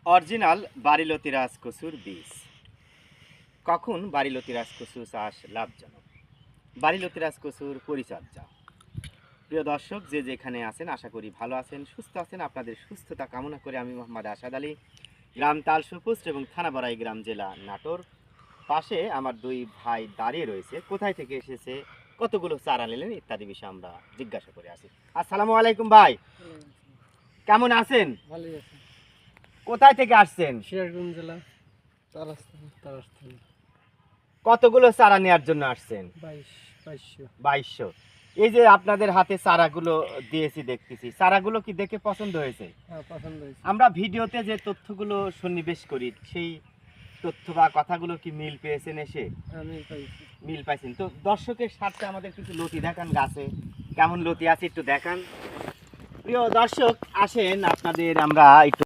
Original বাড়িলতি রাজকচুর বীজ। কখন বাড়িলতি রাজকচু চাষ লাভজনক? বাড়িলতি রাজকচুর পরিচর্যা। প্রিয় দর্শক, যে যেখানে আছেন আশা করি ভালো আছেন, সুস্থ আছেন। আপনাদের সুস্থতা কামনা করে আমি মোহাম্মদ আসাদ আলী, গ্রাম তালসুরপোস্ট এবং থানা বড়াই গ্রাম, জেলা নাটোর। পাশে আমার দুই ভাই দাঁড়িয়ে রয়েছে। কোথায় থেকে এসেছে, কতগুলো চারা নিলেন ইত্যাদি বিষয়ে আমরা জিজ্ঞাসা করে আসি। আসসালামু আলাইকুম ভাই, কেমন আছেন? ভালোই আছে। কোথায় থেকে আসছেন? সিরাজগঞ্জ জেলা তারাস্থান কতগুলো চারা নেওয়ার জন্য আসছেন? 2200। 2200। এই যে আপনাদের হাতে চারাগুলো দিয়েছি, দেখতেছি চারাগুলো কি দেখে পছন্দ হয়েছে? হ্যাঁ, পছন্দ হয়েছে। আমরা ভিডিওতে যে তথ্যগুলো সন্নিবেশ করি সেই তথ্য বা কথাগুলো কি মিল পেয়েছেন? এসে আমি পাইছি। মিল পাইছেন তো? দর্শকের স্বার্থে আমাদের কিছু লতি দেখান, গাছে কেমন লতি আছে একটু দেখান। প্রিয় দর্শক আসেন, আপনাদের আমরা একটু